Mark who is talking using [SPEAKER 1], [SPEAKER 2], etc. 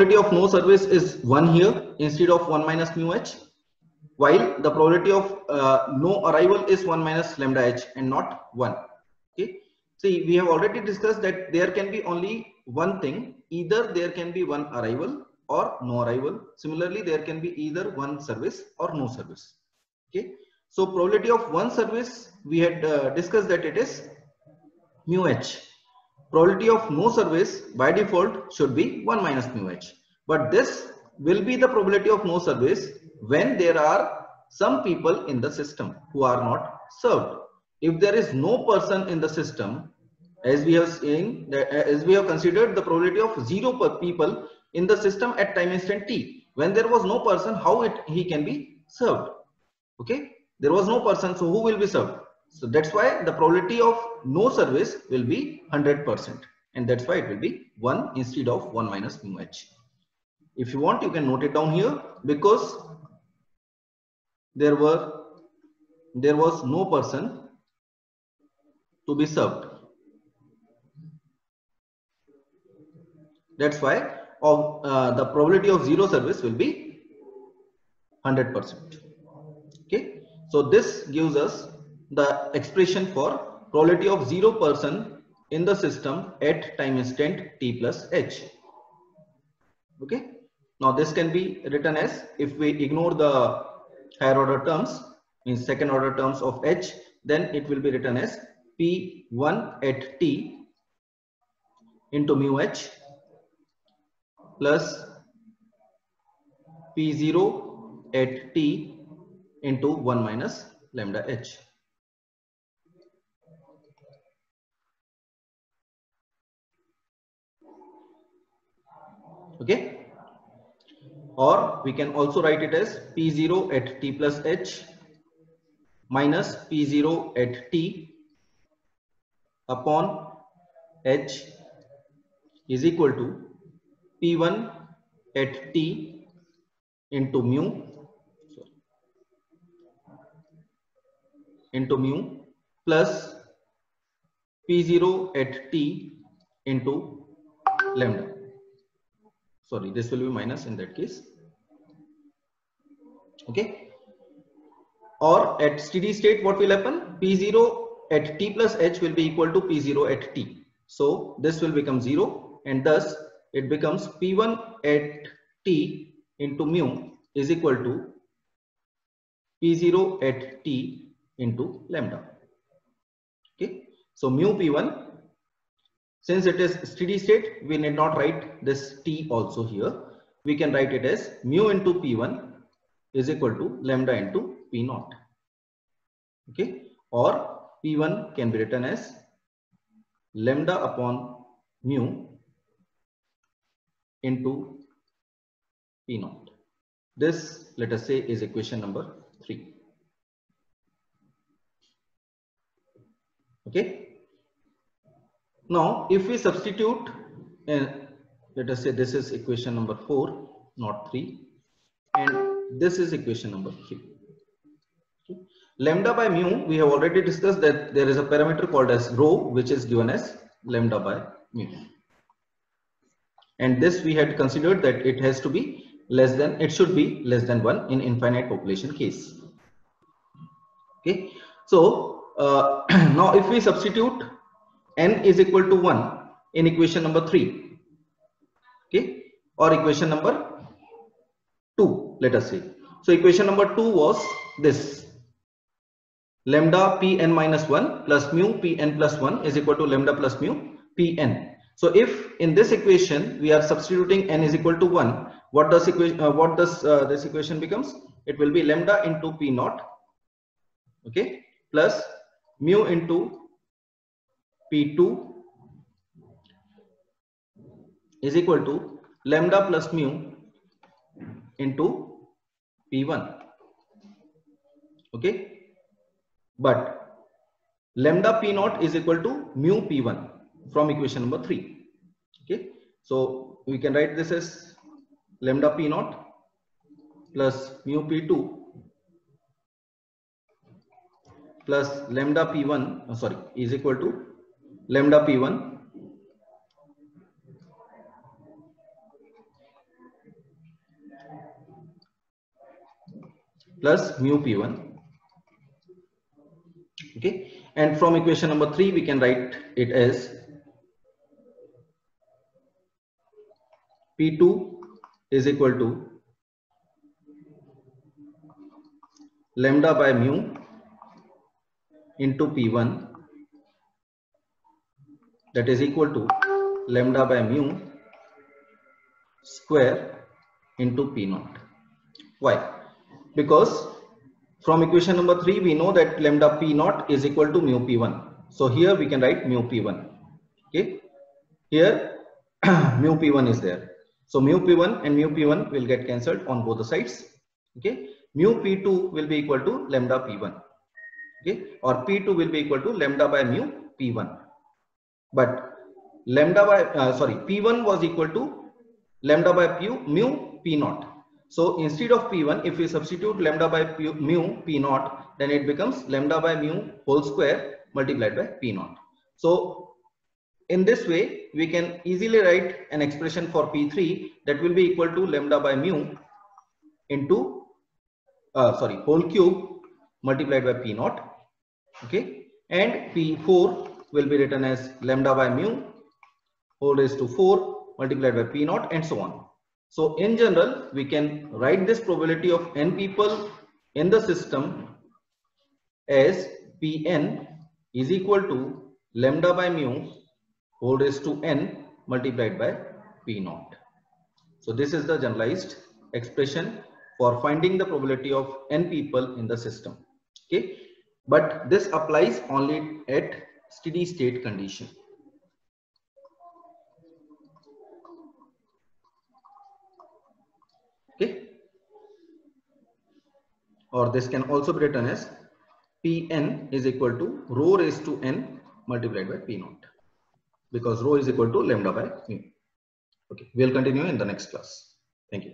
[SPEAKER 1] probability of no service is 1 here instead of 1 minus mu h, while the probability of no arrival is 1 minus lambda h and not 1. Okay. See, we have already discussed that there can be only one thing, either there can be one arrival or no arrival. Similarly, there can be either one service or no service. Okay. So probability of one service, we had discussed that it is mu h. Probability of no service by default should be 1 minus mu h. But this will be the probability of no service when there are some people in the system who are not served. If there is no person in the system, as we have seen, as we have considered the probability of 0 people in the system at time instant t, when there was no person, how he can be served? Okay, there was no person, so who will be served? So that's why the probability of no service will be 100%, and that's why it will be 1 instead of 1 minus mu h. If you want, you can note it down here, because there was no person to be served. That's why the probability of 0 service will be 100%. Okay, so this gives us the expression for probability of 0 person in the system at time instant t plus h. Okay, now this can be written as, if we ignore the higher order terms, means second order terms of h, then it will be written as p1 at t into mu h plus p0 at t into 1 minus lambda h. Okay, or we can also write it as p0 at t plus h minus p0 at t upon h is equal to p1 at t into mu plus p0 at t into lambda. Sorry, this will be minus in that case. Okay, or at steady state, what will happen? P0 at t plus h will be equal to p0 at t. So this will become 0, and thus it becomes p1 at t into mu is equal to p0 at t into lambda. Okay, so mu p1, since it is steady state, we need not write this t also here. We can write it as mu into p1 is equal to lambda into p0. Okay, or p1 can be written as lambda upon mu into p0. This, let us say, is equation number 3. Okay. Now, if we substitute, let us say this is equation number 4, not 3, and this is equation number 3. Okay. Lambda by mu, we have already discussed that there is a parameter called as rho, which is given as lambda by mu. And this we had considered that it has to be less than, it should be less than 1 in infinite population case. Okay. So, now if we substitute n is equal to 1 in equation number 3, okay, or equation number 2, let us say. So equation number 2 was this: lambda pn minus 1 plus mu pn plus 1 is equal to lambda plus mu pn. So if in this equation we are substituting n is equal to 1, what does this equation becomes? It will be lambda into p0, okay, plus mu into p2 is equal to lambda plus mu into p1. Okay, but lambda p0 is equal to mu p1 from equation number 3. Okay, so we can write this as lambda p0 plus mu p2 plus lambda p1 is equal to lambda p1 plus mu P1. Okay, and from equation number 3 we can write it as P2 is equal to lambda by mu into P1, that is equal to lambda by mu square into P naught. Why? Because from equation number 3 we know that lambda P naught is equal to mu P1. So here we can write mu P1. Okay, here mu P1 is there. So mu P1 and mu P1 will get cancelled on both the sides. Okay, mu P2 will be equal to lambda P1. Okay, or P2 will be equal to lambda by mu P1. But lambda by P1 was equal to lambda by mu P naught. So instead of P1, if we substitute lambda by mu P naught, then it becomes lambda by mu whole square multiplied by P naught. So in this way, we can easily write an expression for P3 that will be equal to lambda by mu into whole cube multiplied by P naught. Okay, and P4 will be written as lambda by mu whole raised to 4 multiplied by P naught, and so on. So in general, we can write this probability of n people in the system as Pn is equal to lambda by mu whole raised to n multiplied by P naught. So this is the generalized expression for finding the probability of n people in the system. Okay, but this applies only at steady state condition. Okay, or this can also be written as Pn is equal to rho raised to n multiplied by P naught, because rho is equal to lambda by mu. Okay, we'll continue in the next class. Thank you.